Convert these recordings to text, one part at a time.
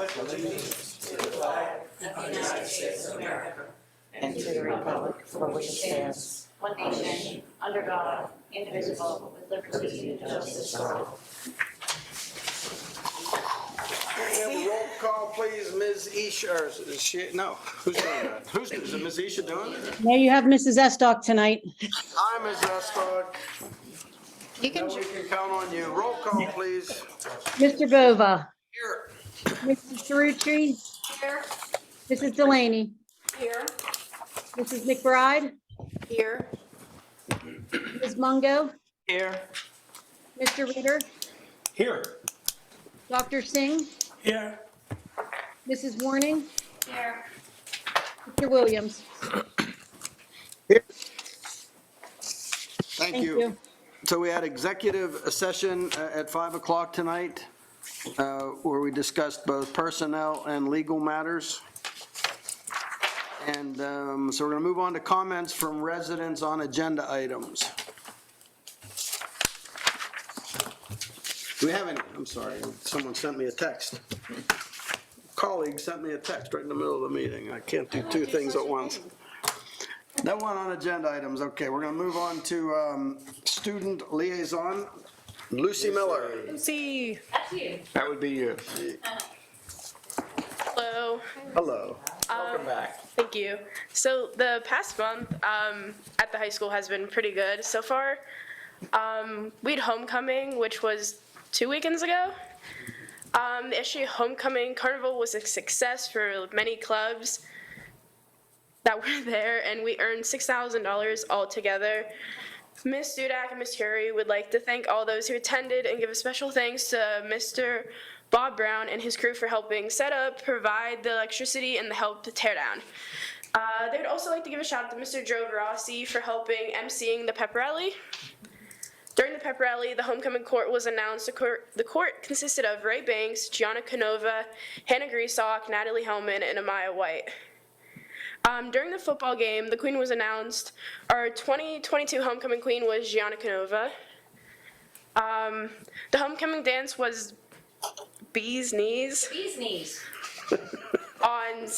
pledge allegiance to the flag of the United States of America and to the republic for which it stands, one nation, under God, indivisible, with liberty and justice for all. And roll call, please, Ms. Isha, or is she, no, who's doing that? Is it Ms. Isha doing it? There you have Mrs. Estock tonight. Hi, Ms. Estok. You can, We can count on you. Roll call, please. Mr. Bova. Here. Mr. Cerrucci. Here. Mrs. Delaney. Here. Mrs. McBride. Here. Ms. Mungo. Here. Mr. Reader. Here. Dr. Singh. Here. Mrs. Warning. Here. Mr. Williams. Thank you. So we had executive session at 5 o'clock tonight, where we discussed both personnel and legal matters. And so we're going to move on to comments from residents on agenda items. Do we have any? I'm sorry, someone sent me a text. Colleague sent me a text right in the middle of the meeting. I can't do two things at once. No one on agenda items. Okay, we're going to move on to student liaison. Lucy Miller. Lucy. That's you. That would be you. Hello. Hello. Welcome back. Thank you. So the past month at the high school has been pretty good so far. We had homecoming, which was 2 weekends ago. The SGA homecoming carnival was a success for many clubs that were there, and we earned $6,000 altogether. Ms. Dudak and Ms. Hurry would like to thank all those who attended and give a special thanks to Mr. Bob Brown and his crew for helping set up, provide the electricity, and the help to tear down. They would also like to give a shout out to Mr. Joe Rossi for helping emceeing the pep rally. During the pep rally, the homecoming court was announced. The court consisted of Ray Banks, Gianna Canova, Hannah Greasock, Natalie Hellman, and Amaya White. During the football game, the queen was announced. Our 2022 homecoming queen was Gianna Canova. The homecoming dance was Bee's Knees. Bee's knees. On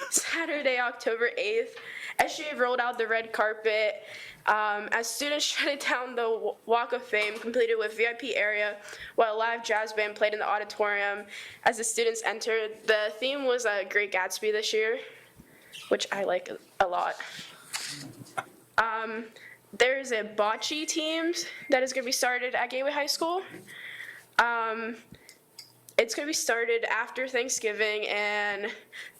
Saturday, October 8th, SGA rolled out the red carpet as students shredded down the Walk of Fame, completed with VIP area, while a live jazz band played in the auditorium as the students entered. The theme was Great Gatsby this year, which I like a lot. There's a bocce team that is going to be started at Gateway High School. It's going to be started after Thanksgiving, and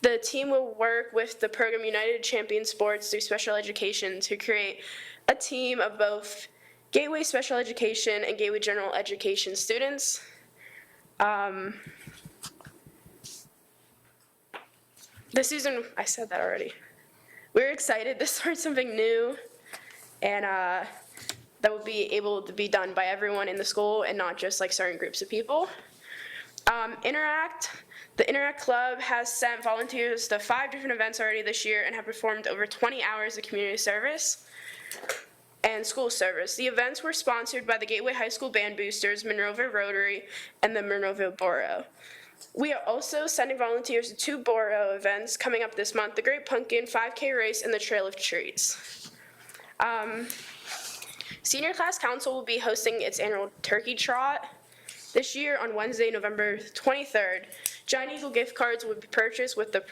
the team will work with the program United Champion Sports through special education to create a team of both Gateway Special Education and Gateway General Education students. This season, I said that already. We're excited to start something new, and that will be able to be done by everyone in the school and not just like certain groups of people. The Interact Club has sent volunteers to 5 different events already this year and have performed over 20 hours of community service and school service. The events were sponsored by the Gateway High School Band Boosters, Monroeville Rotary, and the Monroeville Borough. We are also sending volunteers to 2 borough events coming up this month, the Great Pumpkin 5K Race and the Trail of Treats. Senior Class Council will be hosting its annual Turkey Trot this year on Wednesday, November 23rd. Giant Eagle gift cards will be purchased with the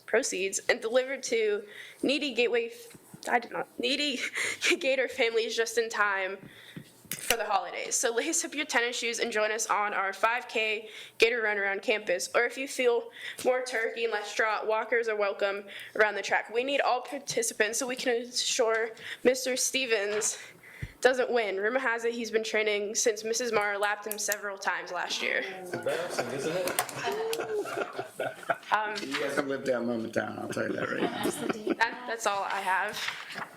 proceeds and delivered to needy Gator families just in time for the holidays. So lace up your tennis shoes and join us on our 5K Gator Run around campus. Or if you feel more turkey and less trot, walkers are welcome around the track. We need all participants so we can ensure Mr. Stevens doesn't win. Rumor has it he's been training since Mrs. Mara lapped him several times last year. Embarrassing, isn't it? You guys have lived that moment down, I'll tell you that right now. That's all I have.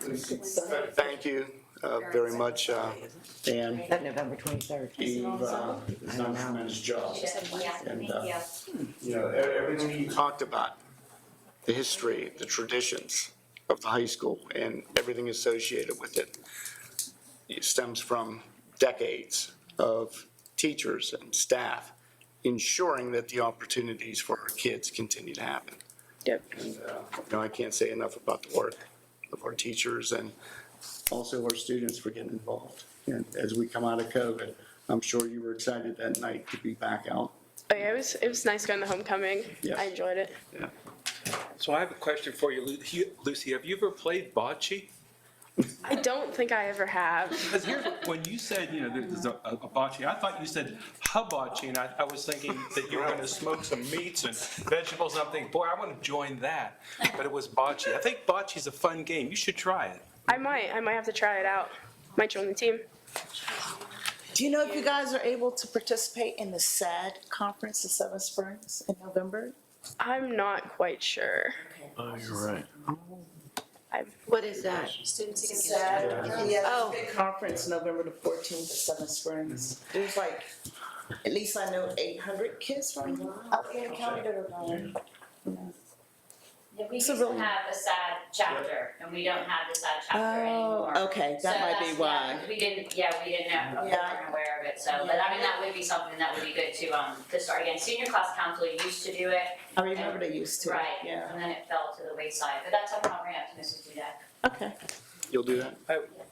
Thank you very much, Dan. That November 23rd. You've done a tremendous job. And, You know, everything you talked about, the history, the traditions of the high school and everything associated with it, it stems from decades of teachers and staff ensuring that the opportunities for our kids continue to happen. Yep. And, I can't say enough about the work of our teachers and also our students for getting involved. And as we come out of COVID, I'm sure you were excited that night to be back out. Oh yeah, it was nice going to homecoming. Yeah. I enjoyed it. Yeah. So I have a question for you, Lucy. Have you ever played bocce? I don't think I ever have. Because when you said, there's a bocce, I thought you said hibachi, and I was thinking that you were going to smoke some meats and vegetables, and I'm thinking, boy, I want to join that. But it was bocce. I think bocce's a fun game. You should try it. I might have to try it out. Might join the team. Do you know if you guys are able to participate in the SAD conference in Seven Springs in November? I'm not quite sure. Oh, you're right. What is that? SAD, yeah, Oh. big conference, November the 14th at Seven Springs. There's like, at least I know 800 kids from Allegheny County that are going. Yeah, we So used to really- have a SAD chapter, and we don't have the SAD chapter anymore. Oh, okay, So that might be that's- why. yeah, we didn't know, we Yeah. weren't aware of it, so, but I mean, that would be something that would be good to start again. Senior class council used to do it, I remember they used to, right, yeah. and then it fell to the wayside, but that's something I'll bring up to Mrs. Dudek. Okay. You'll do that?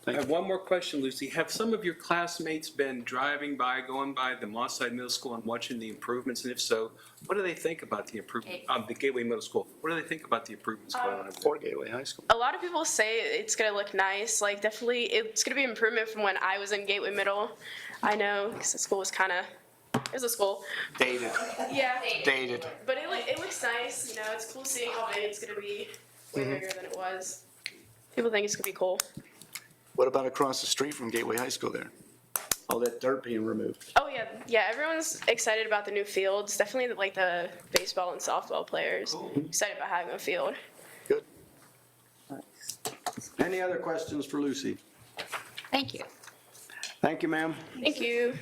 I have one more question, Lucy. Have some of your classmates been driving by, going by the Mosside Middle School and watching the improvements? And if so, what do they think about the improvement, the Gateway Middle School? What do they think about the improvements going on over there? Or Gateway High School? A lot of people say it's gonna look nice. Like definitely, it's gonna be improvement from when I was in Gateway Middle. I know because the school was it was a school. Dated. Yeah. Dated. But it looks nice. It's cool seeing how big it's gonna be. Way bigger than it was. People think it's gonna be cool. What about across the street from Gateway High School there? All that dirt being removed. Oh yeah. Everyone's excited about the new fields. Definitely like the baseball and softball players. Excited about having a field. Good. Any other questions for Lucy? Thank you. Thank you, ma'am. Thank you.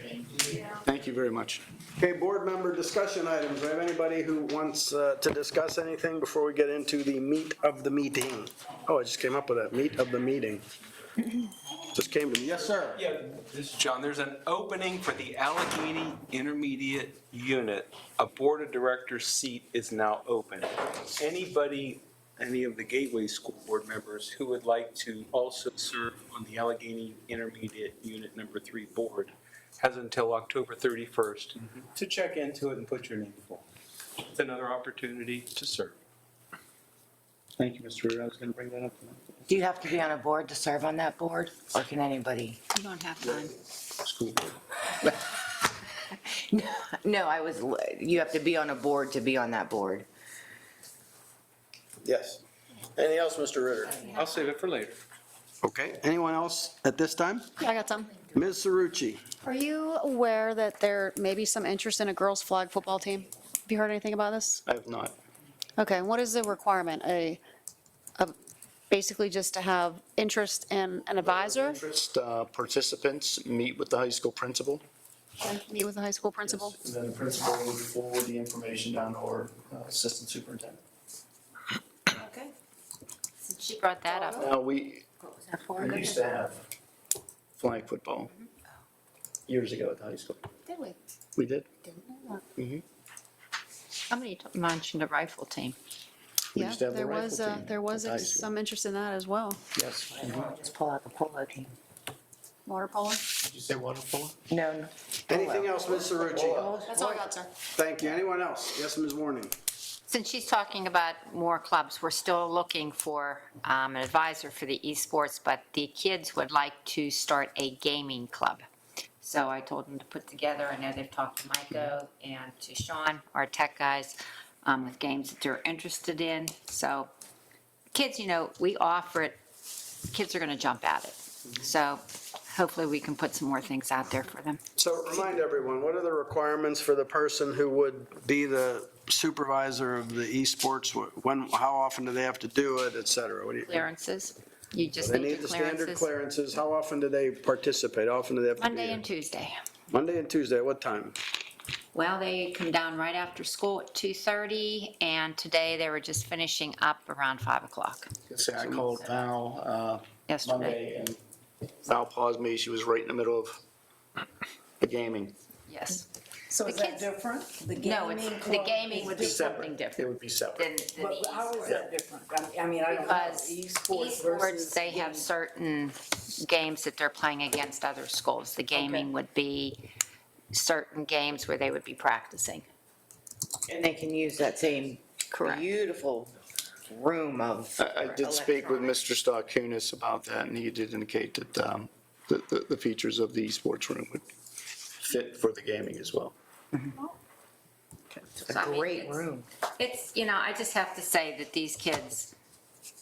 Thank you very much. Okay, board member discussion items. Do we have anybody who wants to discuss anything before we get into the meat of the meeting? Oh, I just came up with that, meat of the meeting. Just came to me. Yes, sir. Yeah, this is John. There's an opening for the Allegheny Intermediate Unit. A Board of Directors seat is now open. Any of the Gateway School Board members who would like to also serve on the Allegheny Intermediate Unit Number 3 Board has until October 31st to check into it and put your name forward. It's another opportunity to serve. Thank you, Mr. Reader. I was going to bring that up tonight. Do you have to be on a board to serve on that board, or can anybody? You don't have time. School board. No, you have to be on a board to be on that board. Yes. Anything else, Mr. Ritter? I'll save it for later. Okay. Anyone else at this time? Yeah, I got some. Ms. Cerrucci? Are you aware that there may be some interest in a girls' flag football team? Have you heard anything about this? I have not. Okay, what is the requirement? Basically just to have interest in an advisor, First, participants meet with the high school principal. meet with the high school principal? And then the principal would forward the information down to our assistant superintendent. Okay. Since she brought that up. Now, we What was that for? used to have flag football years ago at the high school. Did we? We did. Didn't know that. Somebody mentioned a rifle team. We Yeah, used to have the there rifle was, team there was at the high school. some interest in that as well. Yes. Just pull out the polo team. Water polo? Did you say water polo? No. Anything else, Ms. Cerrucci? That's all I got, sir. Thank you. Anyone else? Yes, Ms. Warning? Since she's talking about more clubs, we're still looking for an advisor for the esports, but the kids would like to start a gaming club. So I told them to put together, I know they've talked to Micah and to Sean, our tech guys, with games that they're interested in. So kids, we offer it, kids are going to jump at it. So hopefully we can put some more things out there for them. So remind everyone, what are the requirements for the person who would be the supervisor of the esports? How often do they have to do it, et cetera? What do you? Clearances, you just They need need your the standard clearances. clearances. How often do they participate? How often do they have to be Monday here? and Tuesday. Monday and Tuesday, at what time? Well, they come down right after school at 2:30, and today they were just finishing up around 5 o'clock Say I called Val yesterday. Monday, and Val paused me. She was right in the middle of the gaming. Yes. So is The that kids- different? The No, gaming it's, the club gaming is would be different? something It different would be separate. than the But how is esports. that different? I mean, I don't know. Because esports, they have certain games that they're playing against other schools. The gaming would be certain games where they would be practicing. And they can use that same Correct. beautiful room of. I did speak with Mr. Stockunis about that, and he did indicate that the features of the esports room would fit for the gaming as well. It's So, a I mean, great it's- room. It's, I just have to say that these kids,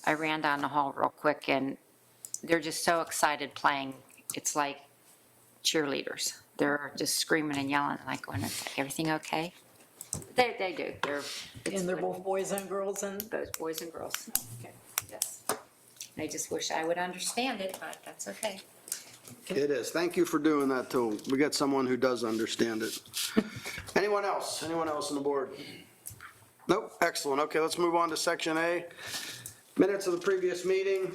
I ran down the hall real quick and they're just so excited playing. It's like cheerleaders. They're just screaming and yelling, like, going, "Is everything okay?" They do. And they're both boys and girls and? Both boys and girls. Okay. Yes. I just wish I would understand it, but that's okay. It is. Thank you for doing that, too. We got someone who does understand it. Anyone else? Anyone else on the board? Nope. Excellent. Okay, let's move on to section A. Minutes of the previous meeting.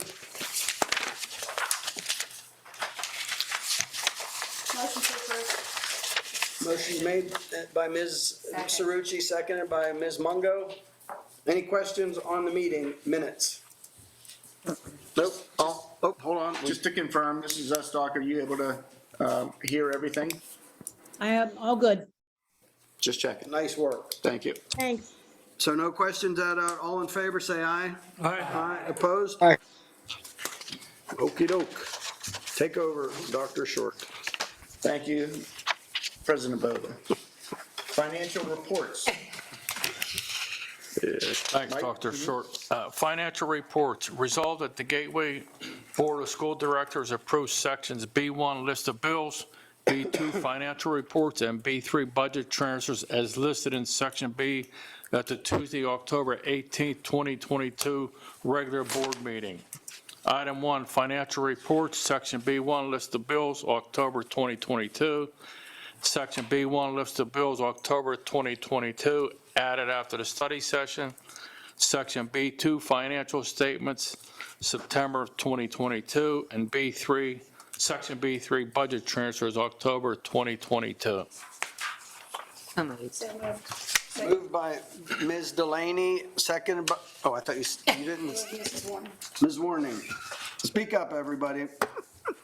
Motion to approve. Motion made by Ms. Cerucci, seconded by Ms. Mungo. Any questions on the meeting minutes? Nope. Oh, hold on. Just to confirm, this is us, Doc, are you able to hear everything? I am all good. Just checking. Nice work. Thank you. Thanks. So no questions all in favor, say aye. Aye. Opposed? Aye. Okey doke. Take over, Dr. Short. Thank you, President Bova. Financial reports. Thanks, Dr. Short. Financial reports. Resolved that the Gateway Board of School Directors approves sections B1 list of bills, B2 financial reports, and B3 budget transfers as listed in section B at the Tuesday, October 18, 2022 regular board meeting. Item 1, financial reports, section B1 list of bills, October 2022. Section B1 list of bills, October 2022, added after the study session. Section B2 financial statements, September 2022, and B3, section B3 budget transfers, October 2022. So moved. Moved by Ms. Delaney, seconded by, I thought you didn't. Mrs. Warren. Ms. Warning. Speak up, everybody.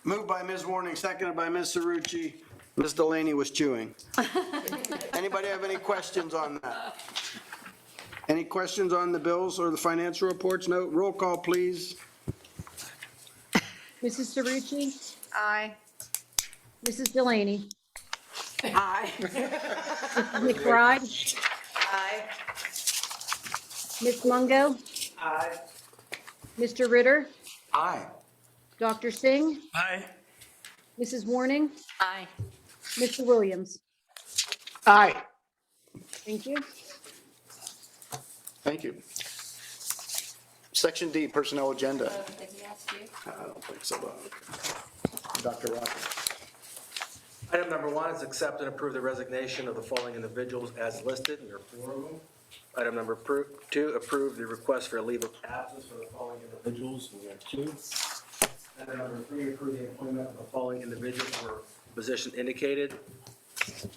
Moved by Ms. Warning, seconded by Ms. Cerucci. Ms. Delaney was chewing. Anybody have any questions on that? Any questions on the bills or the financial reports? No. Roll call, please. Mrs. Cerucci? Aye. Mrs. Delaney? Aye. Mrs. McBride? Aye. Ms. Mungo? Aye. Mr. Ritter? Aye. Dr. Singh? Aye. Mrs. Warning? Aye. Mr. Williams? Aye. Thank you. Thank you. Section D, personnel agenda. Did he ask you? I don't think so. Dr. Rocker. Item number 1 is accept and approve the resignation of the following individuals as listed. There are 4 of them. Item number 2, approve the request for a leave of absence for the following individuals. We have 2. Item number 3, approve the appointment of the following individuals for position indicated. There's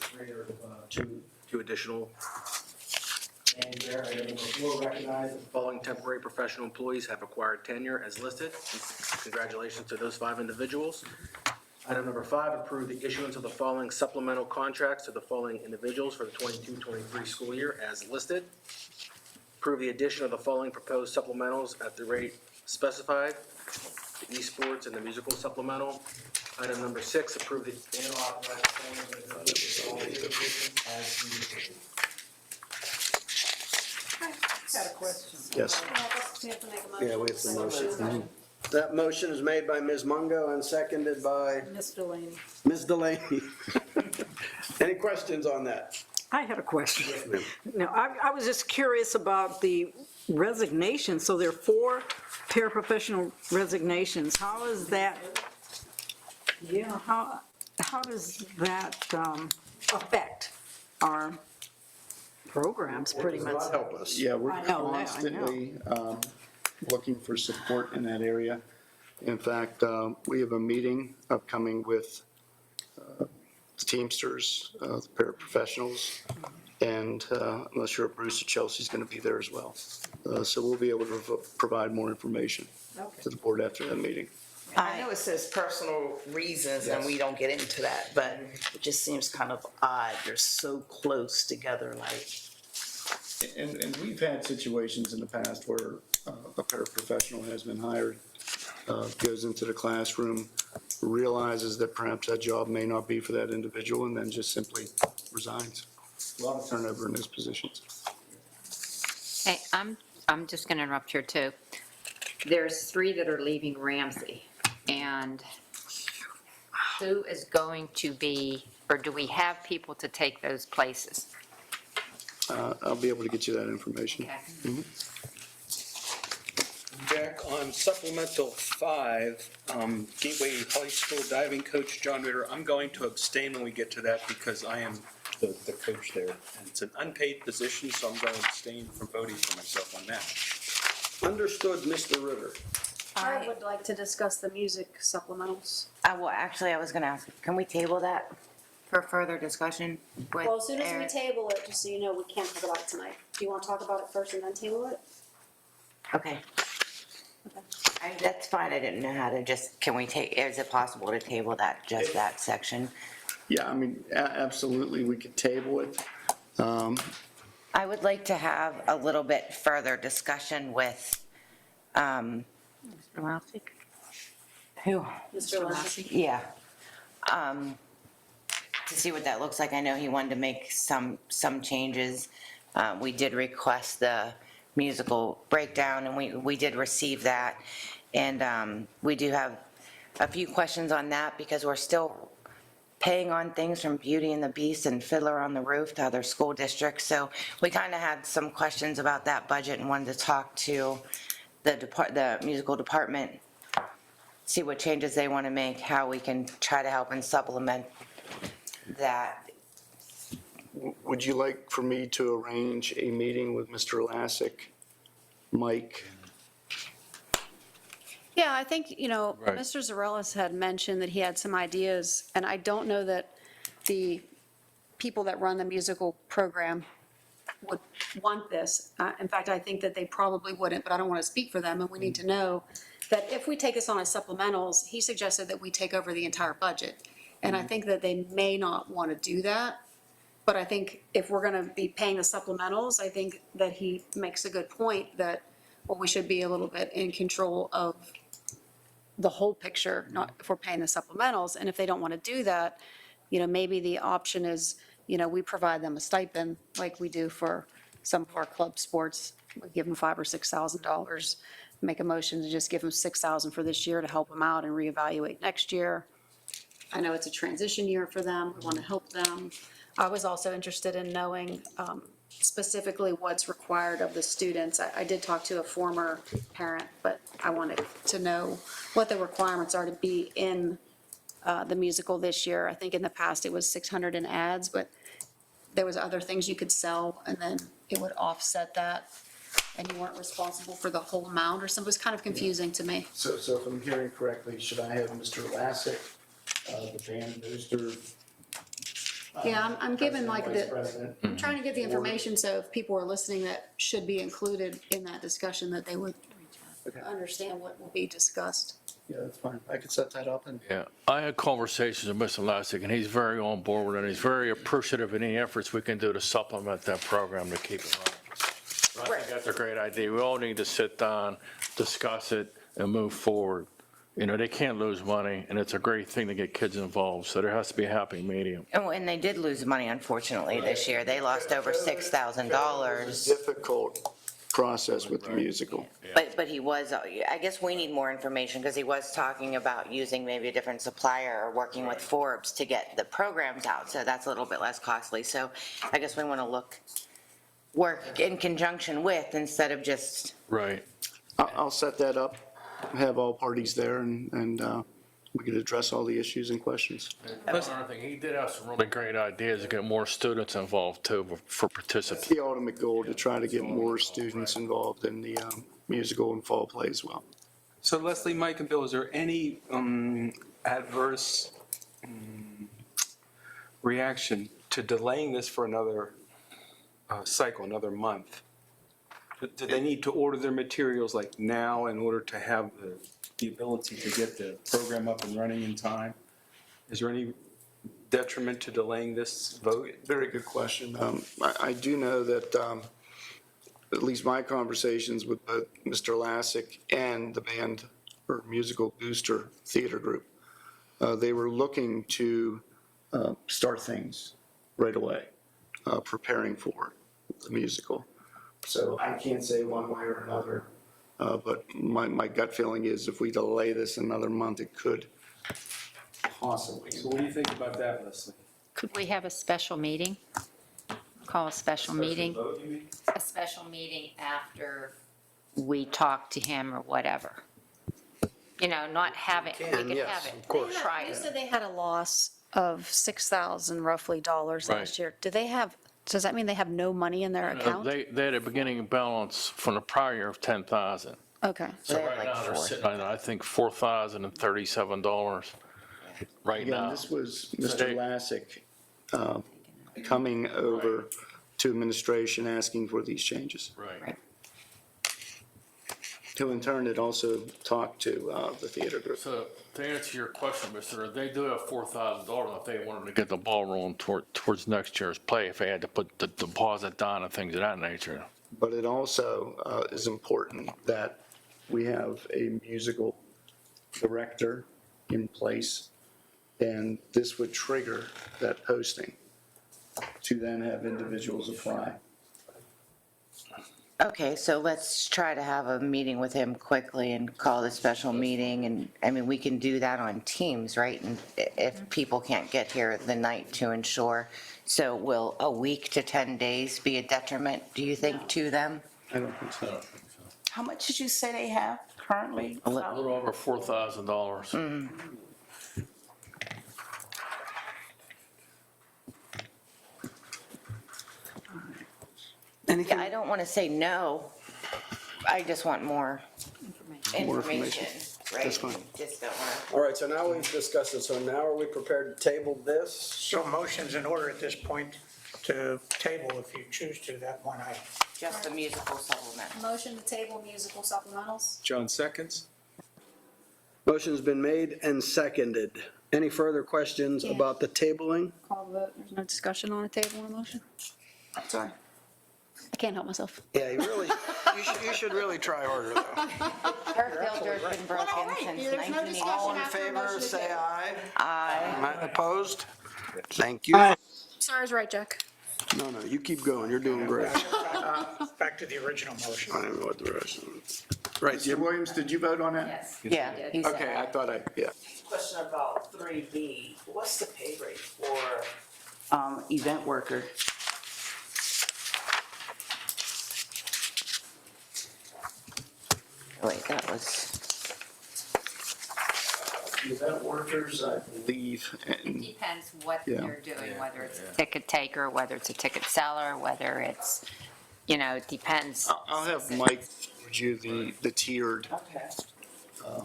3 or 2 additional names there. Item number 4, recognize that the following temporary professional employees have acquired tenure as listed. Congratulations to those 5 individuals. Item number 5, approve the issuance of the following supplemental contracts to the following individuals for the 22-23 school year as listed. Approve the addition of the following proposed supplementals at the rate specified, the esports and the musical supplemental. Item number 6, approve the and authorize the following as needed. Got a question. Yes. We have to make a motion. Yeah, we have to motion. That motion is made by Ms. Mungo and seconded by Ms. Delaney. Ms. Delaney. Any questions on that? I had a question. Yes, ma'am. No, I was just curious about the resignation. So there are 4 paraprofessional resignations. How is that, how does that affect our programs, pretty much? God help us. Yeah, we're I know that, I know. constantly looking for support in that area. In fact, we have a meeting upcoming with the Teamsters, the paraprofessionals, and unless you're at Bruce, Chelsea's going to be there as well. So we'll be able to provide more information to the board after that meeting. I know it says personal reasons and we don't get into that, but it just seems kind of odd. They're so close together, like. And we've had situations in the past where a paraprofessional has been hired, goes into the classroom, realizes that perhaps that job may not be for that individual, and then just simply resigns. A lot of turnover in those positions. Hey, I'm just going to interrupt here too. There's 3 that are leaving Ramsey, and who is going to be, or do we have people to take those places? I'll be able to get you that information. Okay. Jack, on supplemental 5, Gateway High School diving coach John Ritter, I'm going to abstain when we get to that because I am the coach there. And it's an unpaid position, so I'm going to abstain from voting for myself on that. Understood, Mr. Ritter. I would like to discuss the music supplementals. Well, actually, I was gonna ask, can we table that for further discussion with Well, as soon as we Eric? table it, just so you know, we can't talk about it tonight. Do you want to talk about it first and then table it? Okay. That's fine, I didn't know how to just, can we take, is it possible to table that, just that section? Yeah, I mean, absolutely, we could table it. I would like to have a little bit further discussion with, who? Mr. Lassie? Yeah. To see what that looks like. I know he wanted to make some changes. We did request the musical breakdown, and we did receive that. And we do have a few questions on that because we're still paying on things from Beauty and the Beast and Fiddler on the Roof to other school districts. So we kind of had some questions about that budget and wanted to talk to the musical department, see what changes they want to make, how we can try to help and supplement that. Would you like for me to arrange a meeting with Mr. Lassick, Mike? Yeah, I think, Right. Mr. Zarellis had mentioned that he had some ideas, and I don't know that the people that run the musical program would want this. In fact, I think that they probably wouldn't, but I don't want to speak for them, and we need to know that if we take this on as supplementals, he suggested that we take over the entire budget. And I think that they may not want to do that, but I think if we're going to be paying the supplementals, I think that he makes a good point that, well, we should be a little bit in control of the whole picture, not if we're paying the supplementals. And if they don't want to do that, maybe the option is, we provide them a stipend like we do for some of our club sports. We give them $5,000 or $6,000, make a motion to just give them $6,000 for this year to help them out and reevaluate next year. I know it's a transition year for them. We want to help them. I was also interested in knowing specifically what's required of the students. I did talk to a former parent, but I wanted to know what the requirements are to be in the musical this year. I think in the past it was 600 in ads, but there was other things you could sell and then it would offset that and you weren't responsible for the whole amount or something. It was kind of confusing to me. So if I'm hearing correctly, should I have Mr. Lassick, the band booster? Yeah, I'm giving like Vice the, President? I'm trying to get the information, so if people are listening that should be included in that discussion, that they would Okay. understand what will be discussed. Yeah, that's fine. I could set that up and. Yeah, I had conversations with Mr. Lassick, and he's very on board with it, and he's very appreciative of any efforts we can do to supplement that program to keep it running. I think that's a great idea. We all need to sit down, discuss it, and move forward. They can't lose money, and it's a great thing to get kids involved, so there has to be a happy medium. Oh, and they did lose money, unfortunately, this year. They lost over $6,000. Difficult process with the musical. But he was, I guess we need more information, because he was talking about using maybe a different supplier or working with Forbes to get the programs out, so that's a little bit less costly. So I guess we want to work in conjunction with, instead of just. Right. I'll set that up, have all parties there, and we could address all the issues and questions. And another thing, he did have some really great ideas to get more students involved too, for participants. The ultimate goal, to try to get more students involved in the musical and fall play as well. So Leslie, Mike, and Bill, is there any adverse reaction to delaying this for another cycle, another month? Do they need to order their materials like now in order to have the ability to get the program up and running in time? Is there any detriment to delaying this vote? Very good question. I do know that, at least my conversations with both Mr. Lassick and the band or musical booster theater group, they were looking to start things right away, preparing for the musical. So I can't say one way or another, but my gut feeling is if we delay this another month, it could possibly. So what do you think about that, Leslie? Could we have a special meeting? Call a special meeting? A special meeting after we talk to him or whatever. You know, not have it, we Can, could yes, have it. of course. Try You it. said they had a loss of 6,000 roughly dollars Right. last year. Do they have, does that mean they have no money in their account? They had a beginning balance from the prior year of 10,000. Okay. So They had right like now, they're four. sitting on, I think, $4,037 right Again, now. this was So Mr. they- Lassick coming over to administration asking for these changes, Right. who in turn had also talked to the theater group. So to answer your question, Mr., they do have $4,000 if they wanted to get the ball rolling towards next year's play, if they had to put the deposit down and things of that nature. But it also is important that we have a musical director in place, and this would trigger that posting to then have individuals apply. Okay, so let's try to have a meeting with him quickly and call the special meeting, and, I mean, we can do that on Teams, right? And if people can't get here the night to ensure, so will a week to 10 days be a detriment, do you think, to them? I don't think so. How much did you say they have currently? A little over $4,000. Anything? Yeah, I don't want to say no, I just want more information, right? That's fine. Just don't want All right, so now we've discussed it, so now are we prepared to table this? So motion's in order at this point to table, if you choose to, that one item. to, just the musical supplement. Motion to table musical supplementals? John seconds? Motion's been made and seconded. Any further questions Yeah. about the tabling? Call the vote. There's no discussion on a table on a motion? Sorry. I can't help myself. Yeah, you should really try harder, though. Her filter's been broken since There's no 1980. All in favor, say aye. Aye. Opposed? Thank you. Sarah's right, Jack. No, you keep going, you're doing great. Back to the original motion. I don't know what the rest of it. Right, Mr. Williams, did you vote on that? Yes. Yeah, he said Okay, I thought yeah. Question about 3B. What's the pay rate for event worker? wait, that was, Event workers, I believe, and Depends what Yeah. they're doing, whether it's a ticket taker, whether it's a ticket seller, whether it's, you know, it depends. I'll have Mike forward you the tiered. Okay.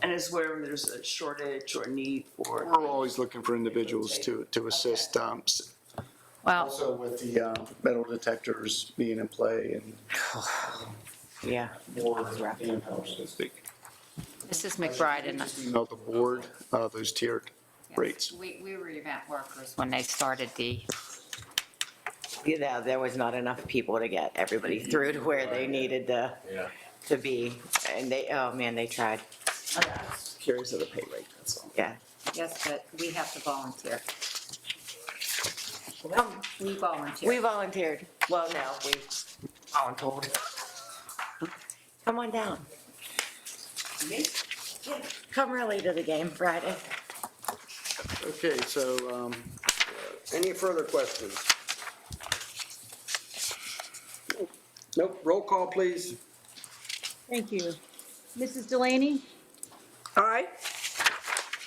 And is where there's a shortage or need for? We're always looking for individuals to assist, Well, also with the metal detectors being in play and yeah. more manpower, so to speak. Mrs. McBride and Just email the board those tiered rates. we were event workers when they started the, You know, there was not enough people to get everybody through to where they needed to be. And they, oh man, they tried, I'm just curious of the pay rate, that's all. yeah. yes, but we have to volunteer. We volunteer. We volunteered. Well, no, we volunteered. Come on down. Me? Yeah. Come early to the game Friday. Okay, so, any further questions? Nope, roll call, please. Thank you. Mrs. Delaney? Aye.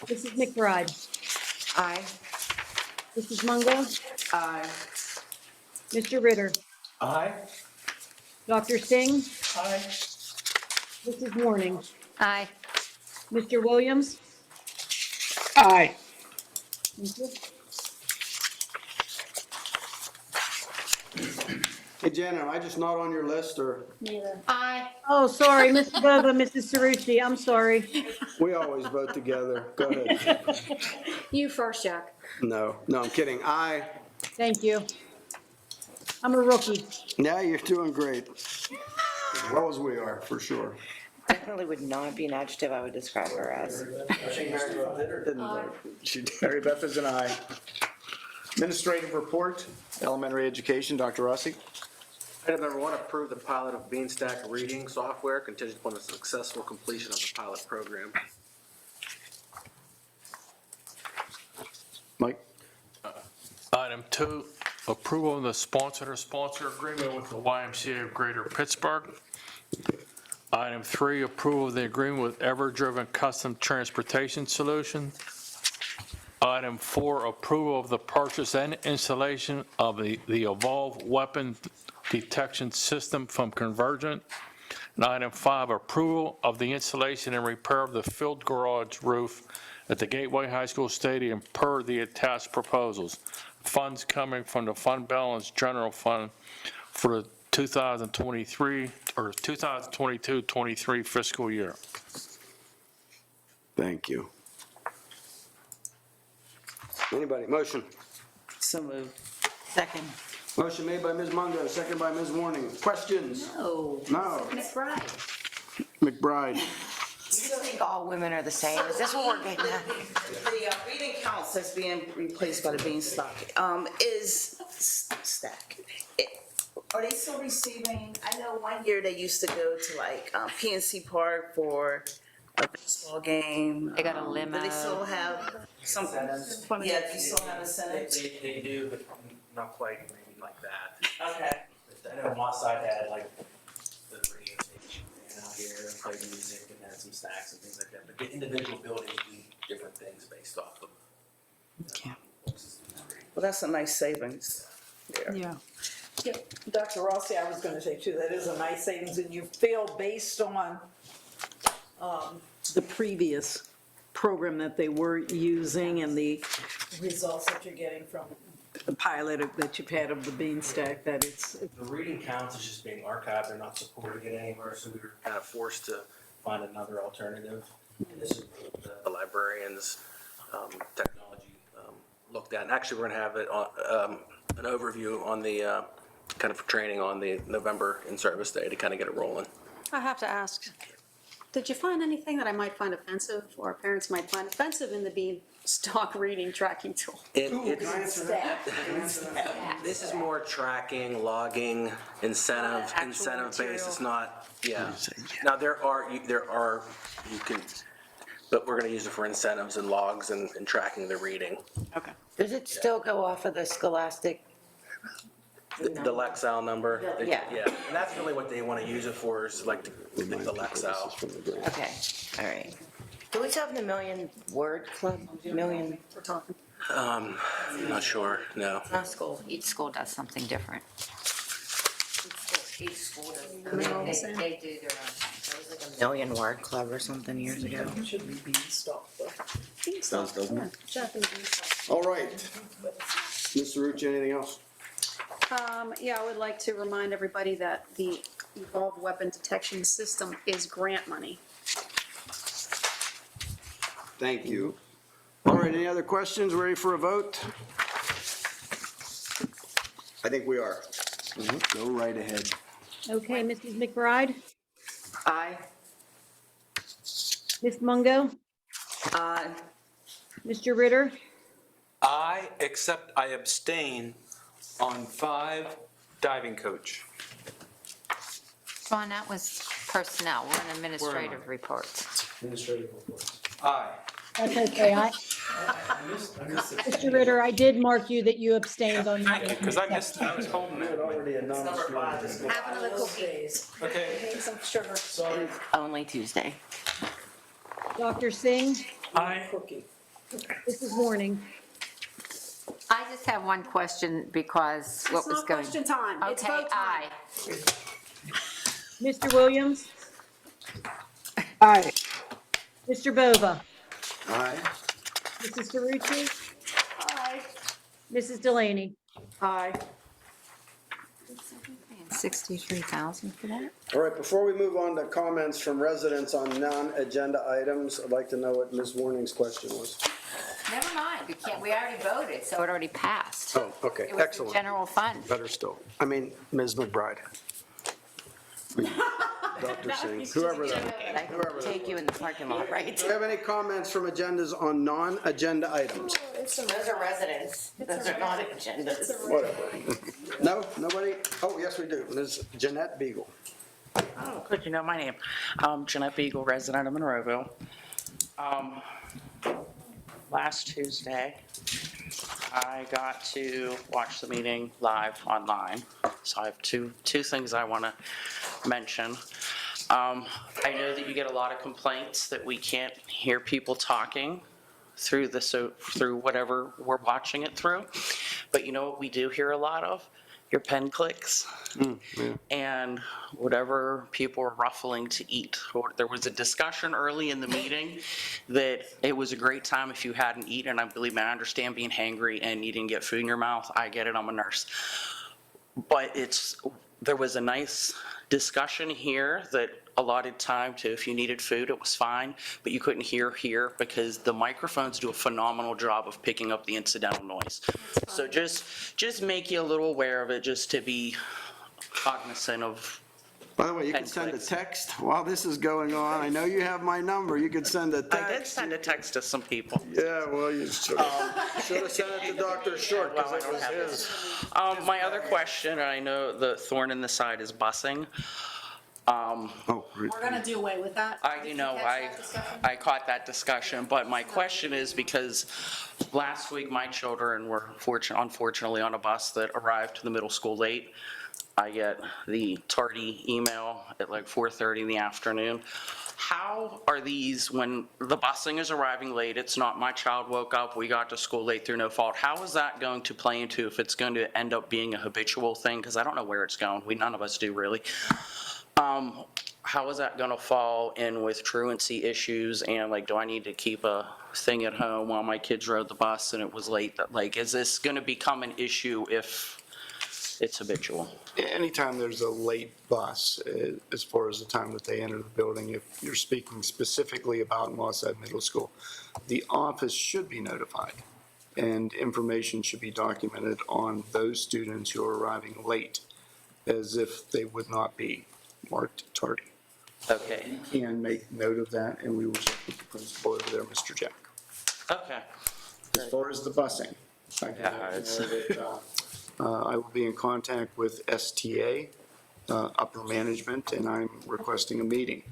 Mrs. McBride? Aye. Mrs. Mungo? Aye. Mr. Ritter? Aye. Dr. Singh? Aye. Mrs. Morning? Aye. Mr. Williams? Aye. Thank you. Hey, Janet, am I just not on your list, or Aye. Oh, sorry, Mr. Bova, Mrs. Cerucci, I'm sorry. we always vote together? Go ahead. You first, Jack. No, I'm kidding. Aye. Thank you. I'm a rookie. Yeah, you're doing great. As well as we are, for sure. Definitely would not be an adjective I would describe her as. Mary Beth is an aye. Administrative report, elementary education, Dr. Rossi. Item number 1, approve the pilot of Beanstack reading software contingent upon the successful completion of the pilot program. Mike? Item 2, approval of the sponsor-to-sponsor agreement with the YMCA of Greater Pittsburgh. Item 3, approval of the agreement with Ever-Driven Custom Transportation Solution. Item 4, approval of the purchase and installation of the Evolve Weapon Detection System from Convergent. And item 5, approval of the installation and repair of the field garage roof at the Gateway High School Stadium per the attached proposals. Funds coming from the Fund Balance General Fund for the 2023 or 2022-23 fiscal year. Thank you. Anybody, motion? So moved. Second. Motion made by Ms. Mungo, second by Ms. Warning. Questions? No. No. McBride. McBride. You think all women are the same? Is this what we're getting at? The reading counts as being replaced by the Beanstalk, is stack. Are they still receiving, I know one year they used to go to like PNC Park for a baseball game. They got a limo. Do they still have some? Incentives. Yeah, do you still have incentives? They do, but not quite maybe like that. Okay. I know Mossad had like the radio station out here, and played music and had some snacks and things like that, but the individual buildings do different things based off of. Okay. Well, that's a nice savings there. Yeah. Yeah, Dr. Rossi, I was gonna say too, that is a nice savings, and you feel based on the previous program that they were using and the results that you're getting from the pilot that you've had of the Beanstack, that it's. The reading counts is just being archived, they're not supporting it anywhere, so we were kind of forced to find another alternative. And this is the librarians' technology looked at, and actually we're gonna have it on, an overview on the kind of training on the November in-service day to kind of get it rolling. I have to ask, did you find anything that I might find offensive or parents might find offensive in the Beanstalk reading tracking tool? This is more tracking, logging, incentive based, it's not, yeah. Now, there are, you can, but we're gonna use it for incentives and logs and tracking the reading. Okay. Does it still go off of the Scholastic? The Lexile number. Yeah. Yeah, and that's really what they wanna use it for, is like the Lexile. Okay, all right. Do we still have the Million Word Club? Million? We're talking. Not sure, no. Not school. Each school does something different. Each school does. They do their own thing. It was like a Million Word Club or something years ago. It should be Beanstalk though. Sounds, doesn't it? All right. Mr. Rucci, anything else? Yeah, I would like to remind everybody that the Evolve Weapon Detection System is grant money. Thank you. All right, any other questions? Ready for a vote? I think we are. Go right ahead. Okay, Mrs. McBride, Aye. Ms. Mungo, Aye. Mr. Ritter, except I abstain on 5 diving coach. Ron, that was personnel. We're in administrative reports. Administrative report. Aye. that's okay. Mr. Ritter, I did mark you that you abstained on that. Because I missed, I was holding that. Have another cookie. Okay. Some sugar. Only Tuesday. Dr. Singh, Aye. this is Warning. I just have one question because what It's was not going. question time. It's Okay, vote time. aye. Mr. Williams? Aye. Mr. Bova? Aye. Mrs. Cerucci? Aye. Mrs. Delaney? Aye. $63,000 for that? All right, before we move on to comments from residents on non-agenda items, I'd like to know what Ms. Warning's question was. Never mind, we already voted, so it already passed. Oh, okay, It was the excellent. general fund. Better still. I mean, Ms. McBride. Dr. Singh, whoever that. I can take you in the parking lot, right? Do you have any comments from agendas on non-agenda items? Those are residents, those are not agendas. Whatever. No, nobody? Oh, yes, we do. Ms. Jeanette Beagle. Oh, good, you know my name. Jeanette Beagle, resident of Monroeville. Last Tuesday, I got to watch the meeting live online. So I have two things I want to mention. I know that you get a lot of complaints that we can't hear people talking through whatever we're watching it through. But you know what we do hear a lot of? Your pen clicks and whatever people are ruffling to eat. There was a discussion early in the meeting that it was a great time if you hadn't eaten. I believe I understand being hangry and you didn't get food in your mouth. I get it, I'm a nurse. But there was a nice discussion here that allotted time to if you needed food, it was fine, but you couldn't hear here because the microphones do a phenomenal job of picking up the incidental noise. So just make you a little aware of it, just to be cognizant of. By the way, you can send a text while this is going on. I know you have my number. You could send a text. I did send a text to some people. Yeah, well, you should have sent it to Dr. Short because it was his. My other question, and I know the thorn in the side is busing. We're gonna do away with that. I caught that discussion, but my question is because last week my children were unfortunately on a bus that arrived to the middle school late. I get the tardy email at like 4:30 in the afternoon. How are these, when the busing is arriving late, it's not my child woke up, we got to school late through no fault, how is that going to play into if it's going to end up being a habitual thing? Because I don't know where it's going. None of us do really. How is that going to fall in with truancy issues and do I need to keep a thing at home while my kids rode the bus and it was late? Is this going to become an issue if it's habitual? Anytime there's a late bus, as far as the time that they enter the building, if you're speaking specifically about Mossad Middle School, the office should be notified and information should be documented on those students who are arriving late as if they would not be marked tardy. Okay. You can make note of that, and we will check with the principal over there, Mr. Jack. Okay. As far as the busing, I will be in contact with STA, upper management, and I'm requesting a meeting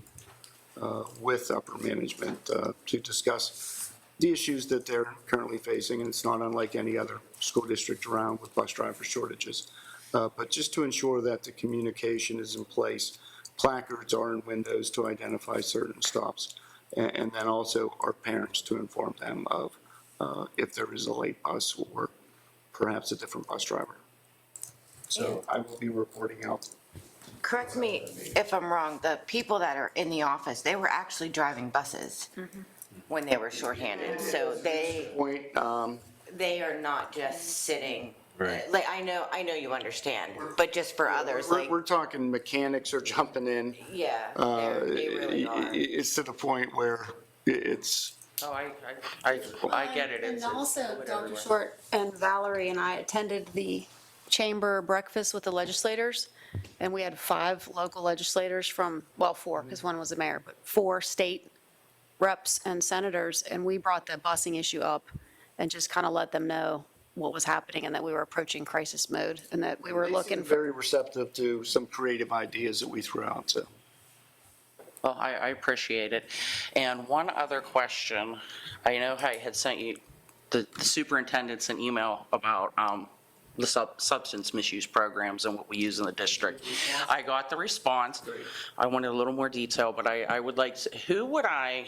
with upper management to discuss the issues that they're currently facing, and it's not unlike any other school district around with bus driver shortages. But just to ensure that the communication is in place, placards are in windows to identify certain stops, and then also our parents to inform them of if there is a late bus or perhaps a different bus driver. So I will be reporting out. Correct me if I'm wrong, the people that are in the office, they were actually driving buses when they were shorthanded, so they are not just sitting. Right. I know you understand, but just for others, We're talking mechanics are jumping in. Yeah, they really are. It's to the point where it's. Oh, I get it. And also, Dr. Short and Valerie and I attended the chamber breakfast with the legislators, and we had 5 local legislators from, 4, because one was the mayor, but 4 state reps and senators, and we brought the busing issue up and just kind of let them know what was happening and that we were approaching crisis mode and that we were looking for. Very receptive to some creative ideas that we threw out, so. Well, I appreciate it. And one other question, I know I had sent you, the superintendent's an email about the substance misuse programs and what we use in the district. I got the response. I wanted a little more detail, but I would like to, who would I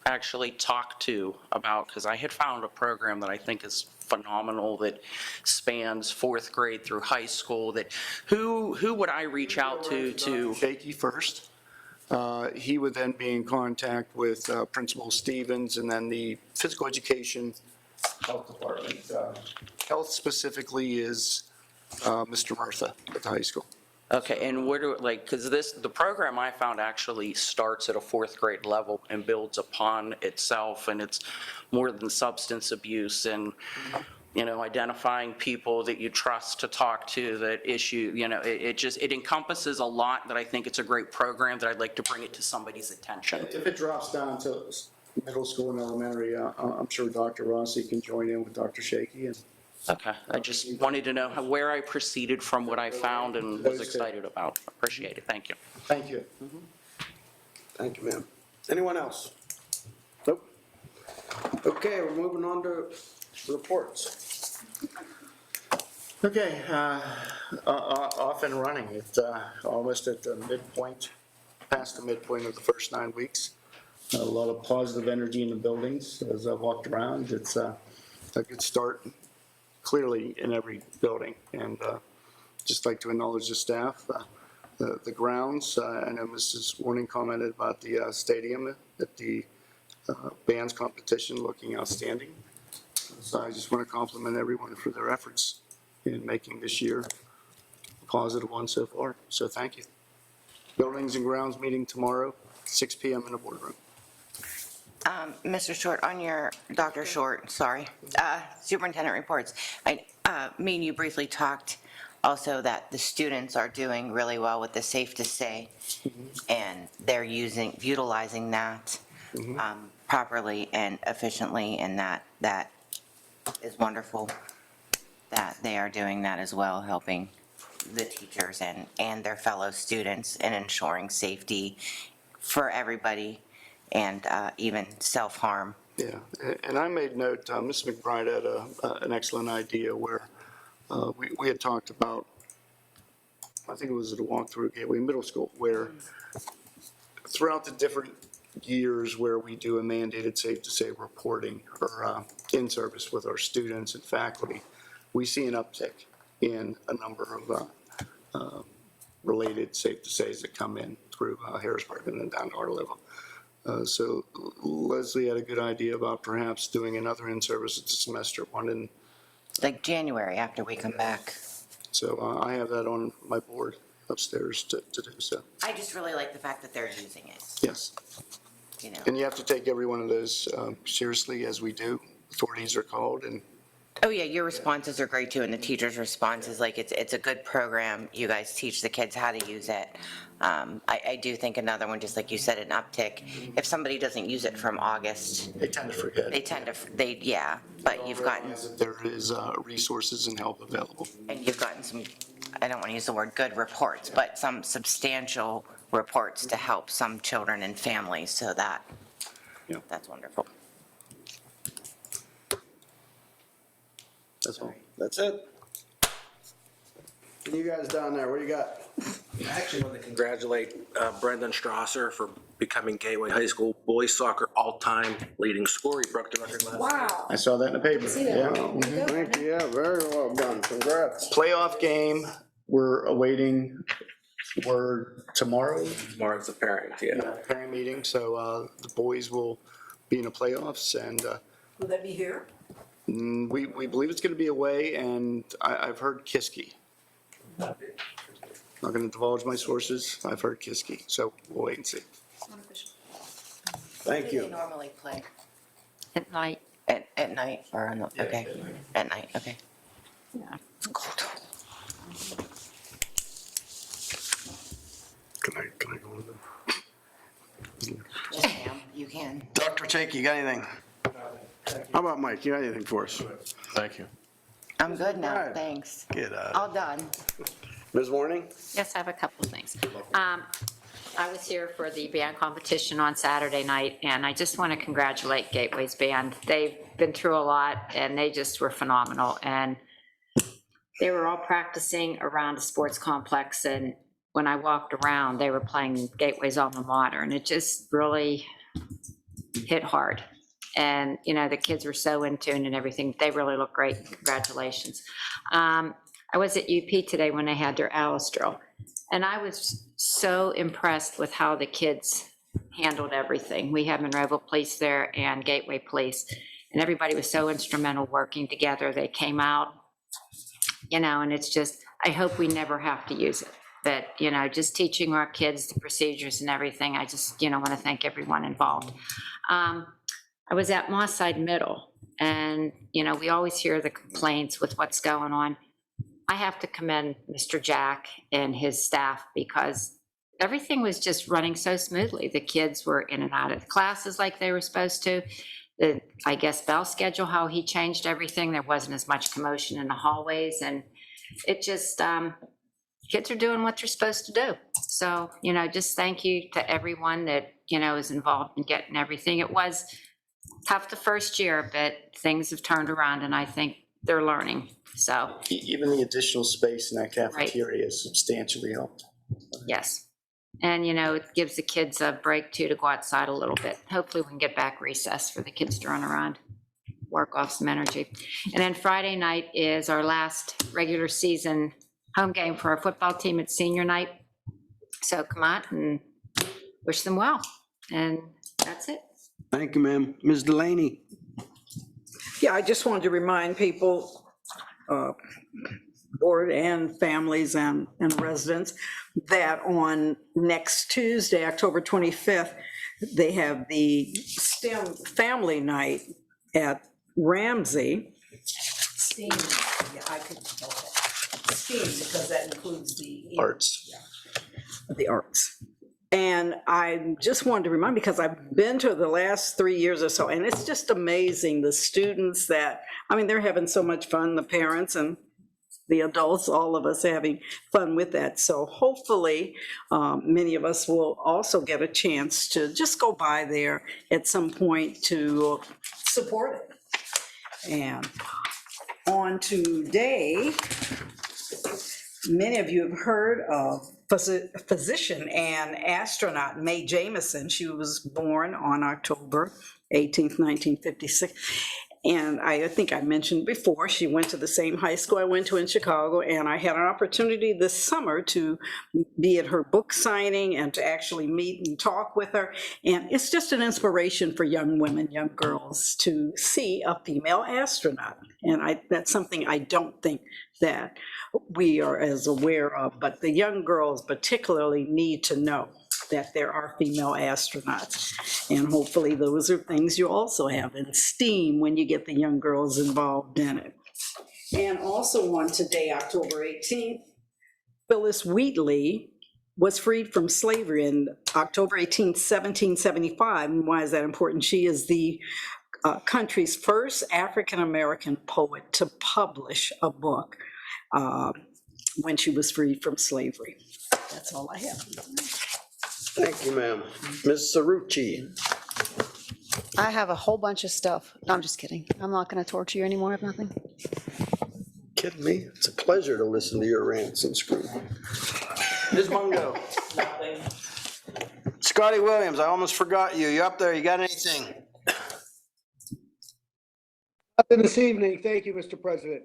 actually talk to about, because I had found a program that I think is phenomenal that spans 4th grade through high school, that who would I reach out to? Shaky first. He would then be in contact with Principal Stevens and then the physical education health department. Health specifically is Mr. Murtha at the high school. Okay, and where do, like, because the program I found actually starts at a fourth grade level and builds upon itself, and it's more than substance abuse and, identifying people that you trust to talk to that it encompasses a lot that I think it's a great program that I'd like to bring it to somebody's attention. If it drops down to middle school and elementary, I'm sure Dr. Rossi can join in with Dr. Shaky. And Okay, I just wanted to know where I proceeded from what I found and was excited about. Appreciate it, thank you. Thank you. Thank you, ma'am. Anyone else? Nope. Okay, we're moving on to reports. Okay, off and running. It's almost at the midpoint, past the midpoint of the first 9 weeks. A lot of positive energy in the buildings as I've walked around. It's a good start, clearly, in every building. And just like to acknowledge the staff, the grounds. I know Mrs. Warning commented about the stadium at the bands competition looking outstanding. So I just want to compliment everyone for their efforts in making this year a positive one so far. So thank you. Buildings and grounds meeting tomorrow, 6 p.m. in the boardroom. Mr. Short, on your, Dr. Short, sorry, superintendent reports, me and you briefly talked also that the students are doing really well with the Safe to Say, and they're utilizing that properly and efficiently, and that is wonderful that they are doing that as well, helping the teachers and their fellow students and ensuring safety for everybody and even self-harm. Yeah, and I made note, Ms. McBride had an excellent idea where we had talked about, I think it was at a walkthrough at Gateway Middle School, where throughout the different years where we do a mandated Safe to Say reporting or in-service with our students and faculty, we see an uptick in a number of related Safe to Says that come in through Harrisburg and then down to our level. So Leslie had a good idea about perhaps doing another in-service at the semester, one in... Like January after we come back. So I have that on my board upstairs to do so. I just really like the fact that they're using it. Yes. And you have to take every one of those seriously, as we do. Authorities are called and... Oh, yeah, your responses are great too, and the teacher's responses, like, it's a good program. You guys teach the kids how to use it. I do think another one, just like you said, an uptick. If somebody doesn't use it from August. They tend to forget. Yeah, but you've gotten. There is resources and help available. And you've gotten some, I don't want to use the word good reports, but some substantial reports to help some children and families, so that's wonderful. That's all. That's it. You guys down there, what do you got? I actually want to congratulate Brendan Strasser for becoming Gateway High School boys soccer all-time leading scorer. He broke the record last night. I saw that in the paper. Yeah. Thank you, yeah, very well done, congrats. Playoff game, we're awaiting word tomorrow. Tomorrow's the parent, yeah. Parent meeting, so the boys will be in the playoffs, and Will that be here? we believe it's going to be away, and I've heard Kiski. Not going to divulge my sources. I've heard Kiski, so we'll wait and see. Thank Where do you. they normally play? At night. At night or on the, okay. At night, okay. Yeah. It's cold. Can I go with them? Yes, ma'am, you can. Dr. Chake, you got anything? How about Mike, you got anything for us? Thank you. I'm good now, Alright. thanks. Get out. All done. Ms. Warning? Yes, I have a couple of things. I was here for the band competition on Saturday night, and I just want to congratulate Gateway's band. They've been through a lot, and they just were phenomenal. And they were all practicing around a sports complex, and when I walked around, they were playing Gateway's alma mater, and it just really hit hard. And, the kids were so in tune and everything. They really look great. Congratulations. I was at UP today when they had their Alice drill, and I was so impressed with how the kids handled everything. We have Monroeville Police there and Gateway Police, and everybody was so instrumental working together. They came out, and it's just, I hope we never have to use it. that, just teaching our kids the procedures and everything. I just, want to thank everyone involved. I was at Mosside Middle, and, we always hear the complaints with what's going on. I have to commend Mr. Jack and his staff because everything was just running so smoothly. The kids were in and out of the classes like they were supposed to. I guess Bell's schedule, how he changed everything, there wasn't as much commotion in the hallways, and it just, kids are doing what they're supposed to do. So, just thank you to everyone that, is involved in getting everything. It was tough the first year, but things have turned around, and I think they're learning, so. Even the additional space in that cafeteria has substantially helped. Yes. And, it gives the kids a break too to go outside a little bit. Hopefully we can get back recess for the kids to run around, work off some energy. And then Friday night is our last regular season home game for our football team at senior night. So come out and wish them well. And that's it. Thank you, ma'am. Ms. Delaney? Yeah, I just wanted to remind people, board and families and residents, that on next Tuesday, October 25th, they have the STEM Family Night at Ramsey. STEAM, yeah, I could spell that. STEAM, because that includes the Arts. Yeah, the arts. And I just wanted to remind, because I've been to the last 3 years or so, and it's just amazing, the students that, they're having so much fun, the parents and the adults, all of us having fun with that. So hopefully, many of us will also get a chance to just go by there at some point to support it. And on today, many of you have heard of physician and astronaut Mae Jemison. She was born on October 18th, 1956. And I think I mentioned before, she went to the same high school I went to in Chicago, and I had an opportunity this summer to be at her book signing and to actually meet and talk with her. And it's just an inspiration for young women, young girls, to see a female astronaut. And that's something I don't think that we are as aware of, but the young girls particularly need to know that there are female astronauts. And hopefully those are things you also have in STEAM when you get the young girls involved in it. And also on today, October 18th, Phyllis Wheatley was freed from slavery in October 18th, 1775. And why is that important? She is the country's first African-American poet to publish a book when she was freed from slavery. That's all I have. Thank you, ma'am. Ms. Cerrucci? I have a whole bunch of stuff. No, I'm just kidding. I'm not going to torture you anymore. I have nothing. Kidding me? It's a pleasure to listen to your rants and scream. Ms. Mungo? Nothing. Scotty Williams, I almost forgot you. You up there? You got anything? Nothing this evening. Thank you, Mr. President.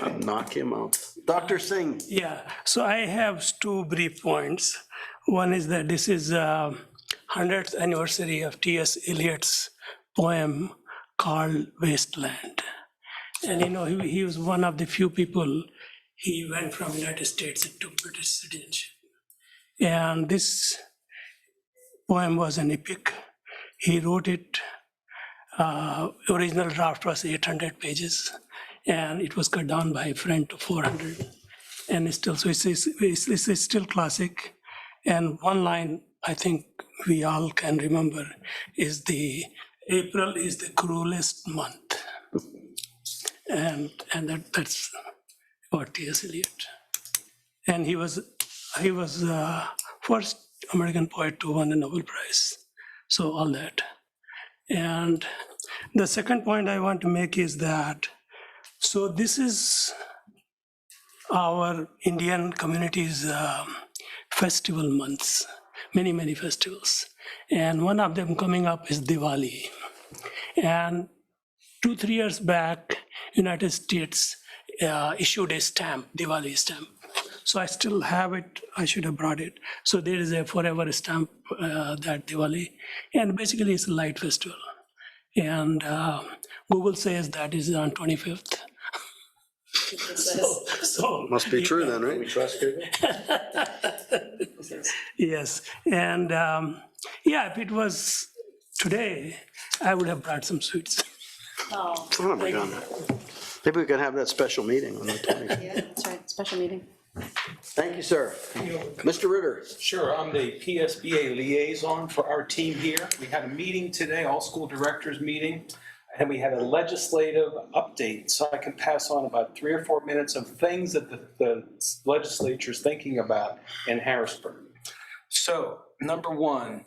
I'll knock him out. Dr. Singh? Yeah, so I have two brief points. One is that this is 100th anniversary of T.S. Eliot's poem called Wasteland. And he was one of the few people, he went from United States into British citizenship. And this poem was an epic. He wrote it, original draft was 800 pages, and it was cut down by a friend to 400. And it's still, so it's still classic. And one line I think we all can remember is April is the cruelest month. And that's about T.S. Eliot. And he was first American poet to win a Nobel Prize. So all that. And the second point I want to make is that, so this is our Indian community's festival months, many festivals. And one of them coming up is Diwali. And 2-3 years back, United States issued a stamp, Diwali stamp. So I still have it, I should have brought it. So there is a forever stamp that Diwali, and basically it's a light festival. And Google says that is on 25th. So. Must be true then, right? We trust Google? Yes, and yeah, if it was today, I would have brought some sweets. Son of a gun. Maybe we could have that special meeting on the 20th. Yeah, that's right, special meeting. Thank you, sir. Mr. Ritter. Sure, I'm the PSBA liaison for our team here. We had a meeting today, all school directors meeting, and we had a legislative update. So I can pass on about 3 or 4 minutes of things that the legislature's thinking about in Harrisburg. So, number one,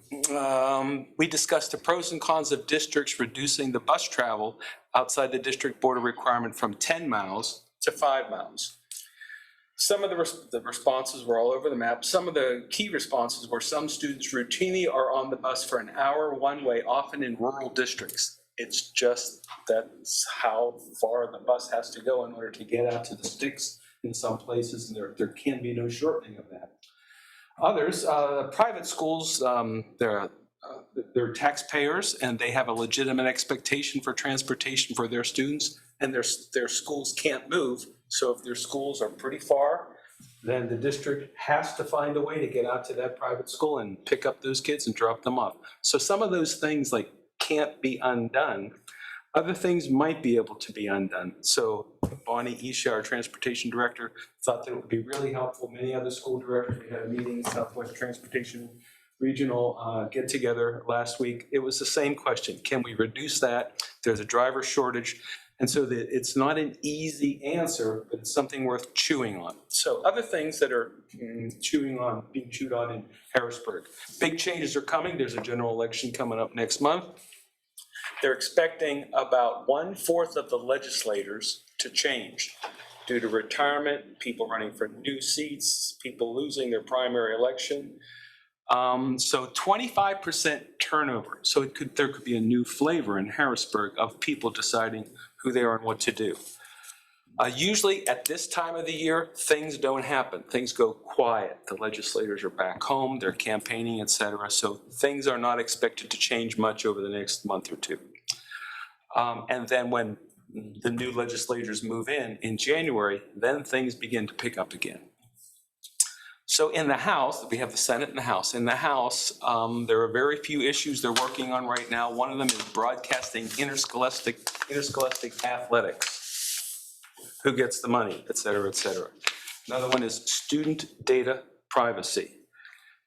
we discussed the pros and cons of districts reducing the bus travel outside the district border requirement from 10 miles to 5 miles. Some of the responses were all over the map. Some of the key responses were some students routinely are on the bus for an hour one way, often in rural districts. It's just that's how far the bus has to go in order to get out to the sticks in some places, and there can be no shortening of that. Others, private schools, they're taxpayers and they have a legitimate expectation for transportation for their students, and their schools can't move. So if their schools are pretty far, then the district has to find a way to get out to that private school and pick up those kids and drop them off. So some of those things like can't be undone. Other things might be able to be undone. So Bonnie Isha, our transportation director, thought that it would be really helpful. Many other school directors, we had a meeting, Southwest Transportation Regional get together last week. It was the same question. Can we reduce that? There's a driver shortage. And so it's not an easy answer, but it's something worth chewing on. So other things that are being chewed on in Harrisburg. Big changes are coming. There's a general election coming up next month. They're expecting about 1/4 of the legislators to change due to retirement, people running for new seats, people losing their primary election. So 25% turnover. So there could be a new flavor in Harrisburg of people deciding who they are and what to do. Usually at this time of the year, things don't happen. Things go quiet. The legislators are back home, they're campaigning, et cetera. So things are not expected to change much over the next month or two. And then when the new legislators move in January, then things begin to pick up again. So in the House, we have the Senate and the House. In the House, there are very few issues they're working on right now. One of them is broadcasting interscholastic athletics. Who gets the money, et cetera, et cetera. Another one is student data privacy.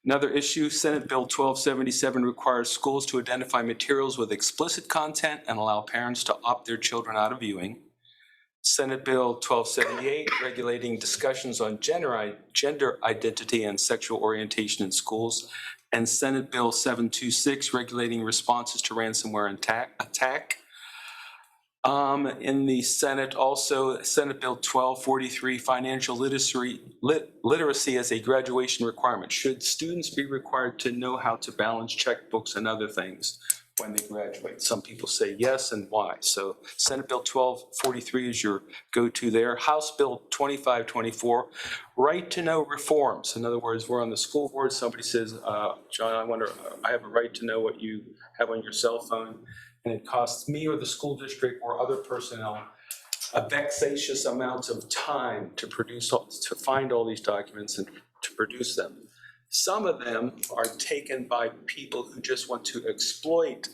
Another issue, Senate Bill 1277 requires schools to identify materials with explicit content and allow parents to opt their children out of viewing. Senate Bill 1278, regulating discussions on gender identity and sexual orientation in schools. And Senate Bill 726, regulating responses to ransomware attack. In the Senate also, Senate Bill 1243, financial literacy as a graduation requirement. Should students be required to know how to balance checkbooks and other things when they graduate? Some people say yes, and why? So Senate Bill 1243 is your go-to there. House Bill 2524, right to know reforms. In other words, we're on the school board, somebody says, John, I have a right to know what you have on your cell phone, and it costs me or the school district or other personnel a vexatious amount of time to find all these documents and to produce them. Some of them are taken by people who just want to exploit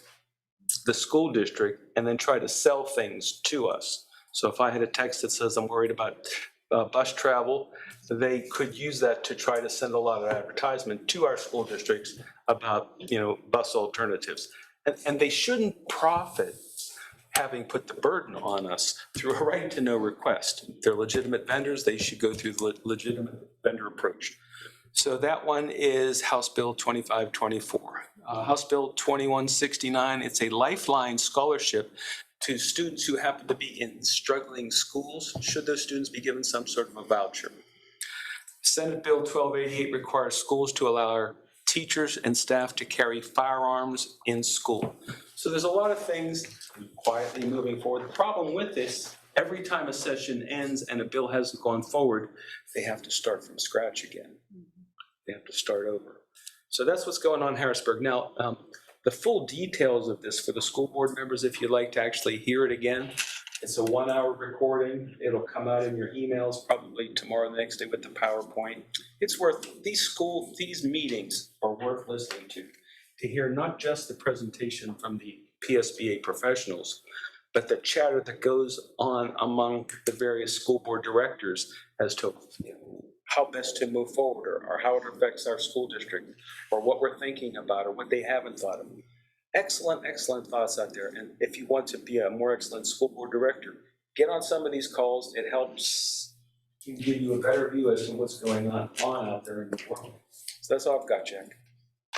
the school district and then try to sell things to us. So if I had a text that says I'm worried about bus travel, they could use that to try to send a lot of advertisement to our school districts about, bus alternatives. And they shouldn't profit having put the burden on us through a right to know request. They're legitimate vendors, they should go through the legitimate vendor approach. So that one is House Bill 2524. House Bill 2169, it's a lifeline scholarship to students who happen to be in struggling schools, should those students be given some sort of a voucher. Senate Bill 1288 requires schools to allow our teachers and staff to carry firearms in school. So there's a lot of things quietly moving forward. The problem with this, every time a session ends and a bill hasn't gone forward, they have to start from scratch again. They have to start over. So that's what's going on in Harrisburg. Now, the full details of this for the school board members, if you'd like to actually hear it again, It's a 1-hour recording. It'll come out in your emails probably tomorrow, the next day with the PowerPoint. It's worth, these meetings are worth listening to hear not just the presentation from the PSBA professionals, but the chatter that goes on among the various school board directors as to how best to move forward, or how it affects our school district, or what we're thinking about, or what they haven't thought of. Excellent, excellent thoughts out there. And if you want to be a more excellent school board director, get on some of these calls. It helps give you a better view as to what's going on out there in the world. So that's all I've got, Jack.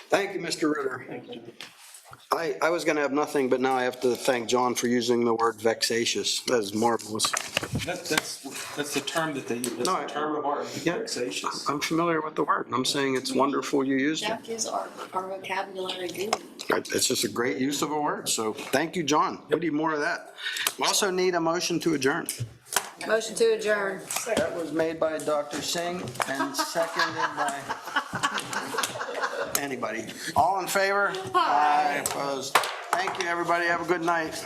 Thank you, Mr. Ritter. I was gonna have nothing, but now I have to thank John for using the word vexatious. That is marvelous. That's the term that they use. That's the term of art, vexatious. I'm familiar with the word, and I'm saying it's wonderful you used it. Jack is our vocabulary guru. It's just a great use of a word, so thank you, John. We need more of that. We also need a motion to adjourn. Motion to adjourn. That was made by Dr. Singh and seconded by anybody. All in favor? Aye. Opposed? Thank you, everybody. Have a good night.